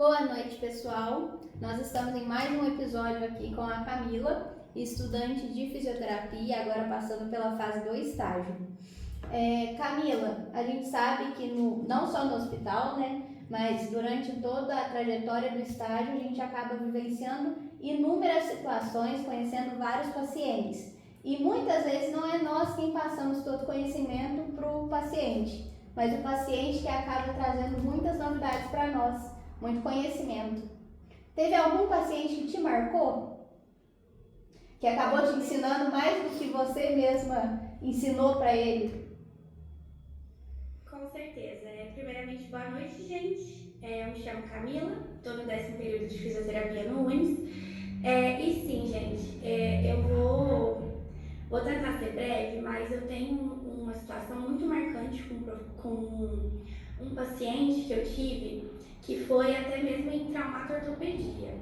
Boa noite, pessoal. Nós estamos em mais um episódio aqui com a Camila, estudante de fisioterapia, agora passando pela fase do estágio. Camila, a gente sabe que não só no hospital, né, mas durante toda a trajetória do estágio, a gente acaba vivenciando inúmeras situações, conhecendo vários pacientes. E muitas vezes não é nós quem passamos todo o conhecimento para o paciente, mas o paciente que acaba trazendo muitas novidades para nós, muito conhecimento. Teve algum paciente que te marcou? Que acabou te ensinando mais do que você mesma ensinou para ele? Com certeza. Primeiramente, boa noite, gente. Eu me chamo Camila, estou no 10º período de fisioterapia no UNES. E sim, gente, eu vou tentar ser breve, mas eu tenho uma situação muito marcante com um paciente que eu tive, que foi até mesmo em traumato-ortopedia.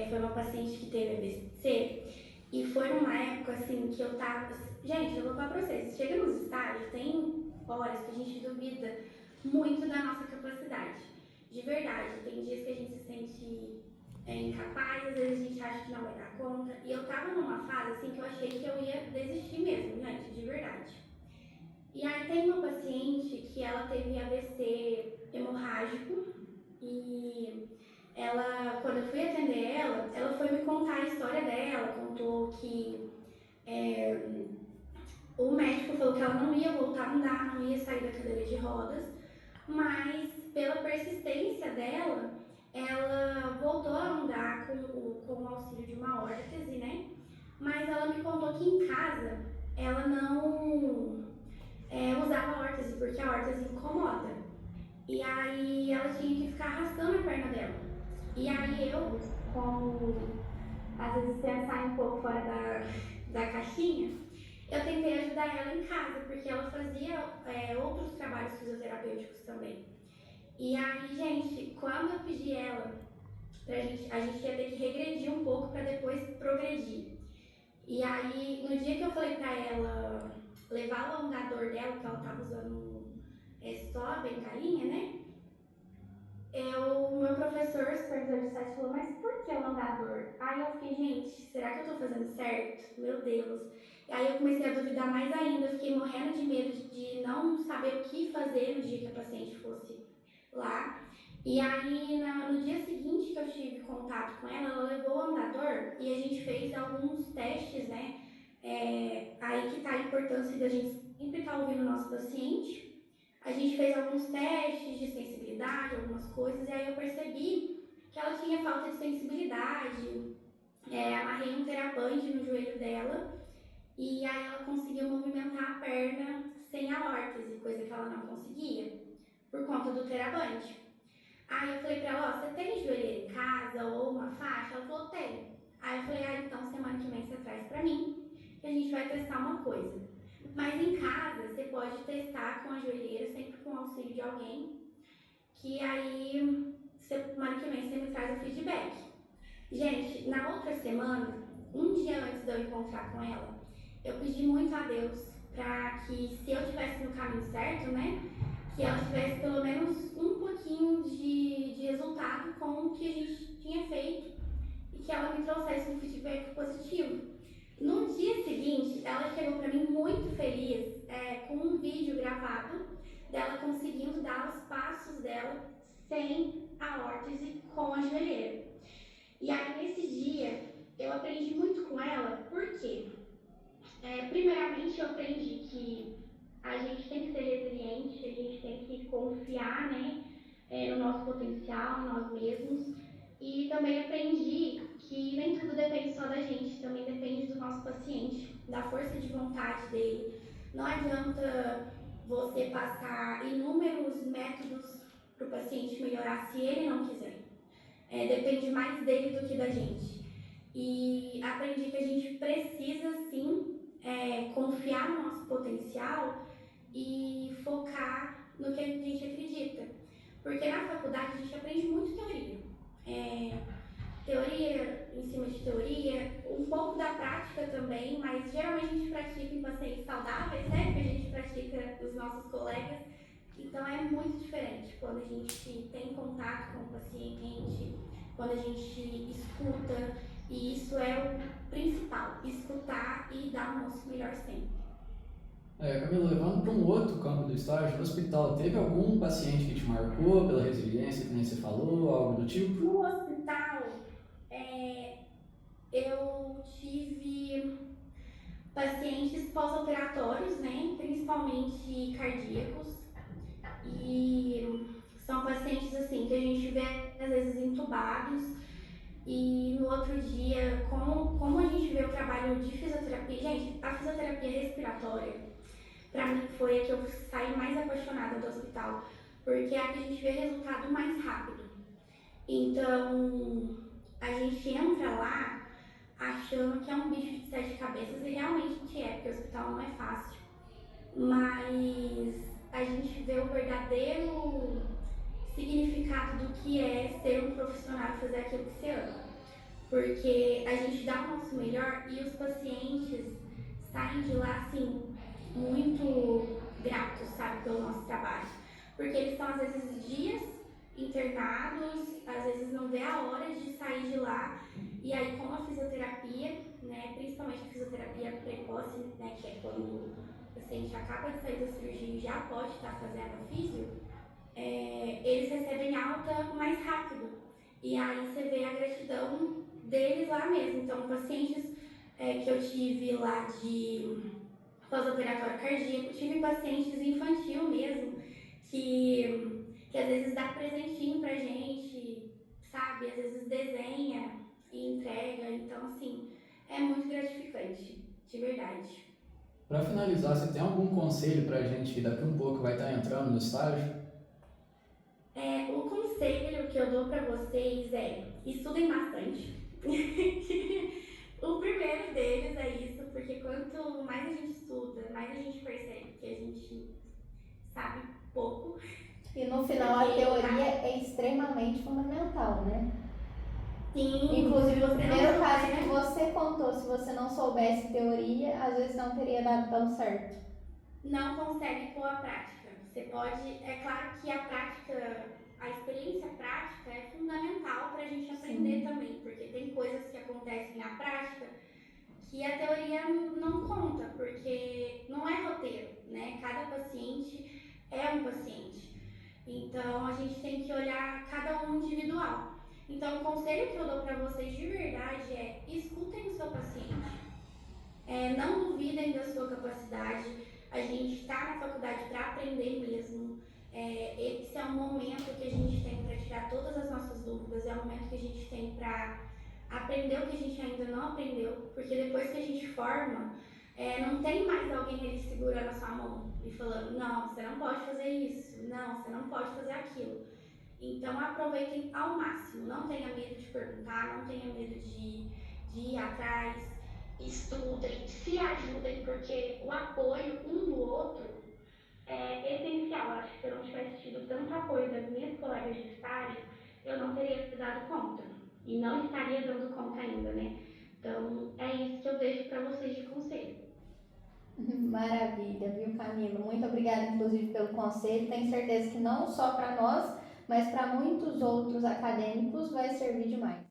Foi uma paciente que teve AVC e foi numa época assim que eu tava. Gente, eu vou falar pra vocês, chega nos estágios, tem horas que a gente duvida muito da nossa capacidade. De verdade, tem dias que a gente se sente incapaz, às vezes a gente acha que não vai dar conta. E eu tava numa fase assim que eu achei que eu ia desistir mesmo, gente, de verdade. E aí tem uma paciente que ela teve AVC hemorrágico e ela, quando eu fui atender ela foi me contar a história dela, contou que o médico falou que ela não ia voltar a andar, não ia sair da cadeira de rodas, mas pela persistência dela, ela voltou a andar com o auxílio de uma órtese, né? Mas ela me contou que em casa ela não usava órtese, porque a órtese incomoda. E aí ela tinha que ficar arrastando a perna dela. E aí eu, como às vezes pensar um pouco fora da caixinha, eu tentei ajudar ela em casa, porque ela fazia outros trabalhos fisioterapêuticos também. E aí, gente, quando eu pedi ela, a gente ia ter que regredir um pouco para depois progredir. E aí, no dia que eu falei para ela levar o alongador dela, que ela tava usando só a bengalinha, né? O meu professor, supervisor de site, falou, mas por que o alongador? Aí eu fiquei, gente, será que eu tô fazendo certo? Meu Deus. E aí eu comecei a duvidar mais ainda, eu fiquei morrendo de medo de não saber o que fazer no dia que a paciente fosse lá. E aí, no dia seguinte que eu tive contato com ela levou o andador e a gente fez alguns testes, né? Aí que tá a importância da gente sempre estar ouvindo o nosso paciente. A gente fez alguns testes de sensibilidade, algumas coisas, e aí eu percebi que ela tinha falta de sensibilidade. Amarrei um teraband no joelho dela e aí ela conseguiu movimentar a perna sem a órtese, coisa que ela não conseguia, por conta do teraband. Aí eu falei pra ela, ó, você tem joelheira em casa ou uma faixa? Ela falou, tem. Aí eu falei, então semana que vem você traz pra mim, que a gente vai testar uma coisa. Mas em casa, você pode testar com a joelheira, sempre com o auxílio de alguém, que aí, semana que vem, você me traz o feedback. Gente, na outra semana, um dia antes de eu encontrar com ela, eu pedi muito a Deus para que, se eu estivesse no caminho certo, né, que ela tivesse pelo menos um pouquinho de resultado com o que a gente tinha feito e que ela me trouxesse um feedback positivo. No dia seguinte, ela chegou para mim muito feliz com um vídeo gravado dela conseguindo dar os passos dela sem a órtese com a joelheira. E aí, nesse dia, eu aprendi muito com ela, porque, primeiramente, eu aprendi que a gente tem que ser resiliente, a gente tem que confiar, né, no nosso potencial, em nós mesmos. E também aprendi que nem tudo depende só da gente, também depende do nosso paciente, da força de vontade dele. Não adianta você passar inúmeros métodos para o paciente melhorar se ele não quiser. Depende mais dele do que da gente. E aprendi que a gente precisa sim confiar no nosso potencial e focar no que a gente acredita. Porque na faculdade a gente aprende muito teoria. Teoria em cima de teoria, um pouco da prática também, mas geralmente a gente pratica em pacientes saudáveis, né? Que a gente pratica os nossos colegas. Então é muito diferente quando a gente tem contato com o paciente, quando a gente escuta, e isso é o principal, escutar e dar o nosso melhor sempre. Camila, levando para um outro campo do estágio, no hospital, teve algum paciente que te marcou pela resiliência, que nem você falou, algo do tipo? No hospital, eu tive pacientes pós-operatórios, né, principalmente cardíacos, e são pacientes assim que a gente vê às vezes entubados e no outro dia, como a gente vê o trabalho de fisioterapia, gente, a fisioterapia respiratória, pra mim foi a que eu saí mais apaixonada do hospital, porque é a que a gente vê resultado mais rápido. Então, a gente entra lá achando que é um bicho de sete cabeças e realmente é, porque o hospital não é fácil. Mas a gente vê o verdadeiro significado do que é ser um profissional e fazer aquilo que você ama. Porque a gente dá o nosso melhor e os pacientes saem de lá assim, muito gratos, sabe, pelo nosso trabalho. Porque eles estão às vezes dias internados, às vezes não vê a hora de sair de lá. E aí com a fisioterapia, né, principalmente a fisioterapia precoce, né, que é quando o paciente acaba de sair da cirurgia e já pode estar fazendo a físio, eles recebem alta mais rápido. E aí você vê a gratidão deles lá mesmo. Então, pacientes que eu tive lá de pós-operatório cardíaco, tive pacientes infantil mesmo, que às vezes dá presentinho pra gente, sabe? Às vezes desenha e entrega. Então, assim, é muito gratificante, de verdade. Para finalizar, você tem algum conselho para a gente que daqui a um pouco vai estar entrando no estágio? O conselho que eu dou para vocês é estudem bastante. O primeiro deles é isso, porque quanto mais a gente estuda, mais a gente percebe que a gente sabe pouco. E no final a teoria é extremamente fundamental, né? Sim, Inclusive no você primeiro não caso souber, que você contou, se você não soubesse teoria, às vezes não teria dado tão certo. não consegue pôr a prática. Você pode, é claro que a prática, a experiência prática é fundamental para a gente aprender também, porque tem coisas que acontecem na prática que a teoria não conta, porque não é roteiro, né? Cada paciente é um paciente. Então a gente tem que olhar cada um individual. Então o conselho que eu dou para vocês de verdade é escutem o seu paciente. Não duvidem da sua capacidade. A gente está na faculdade para aprender mesmo. Esse é um momento que a gente tem para tirar todas as nossas dúvidas, é um momento que a gente tem para aprender o que a gente ainda não aprendeu, porque depois que a gente forma, não tem mais alguém ali segurando a sua mão e falando, não, você não pode fazer isso, não, você não pode fazer aquilo. Então aproveitem ao máximo, não tenha medo de perguntar, não tenha medo de ir atrás, estudem, se ajudem, porque o apoio um do outro é essencial. Acho que se eu não tivesse tido tanto apoio das minhas colegas de estágio, eu não teria dado conta. E não estaria dando conta ainda, né? Então, é isso que eu deixo para vocês de conselho. Maravilha, viu, Camila? Muito obrigada, inclusive, pelo conselho. Tenho certeza que não só para nós, mas para muitos outros acadêmicos vai servir demais.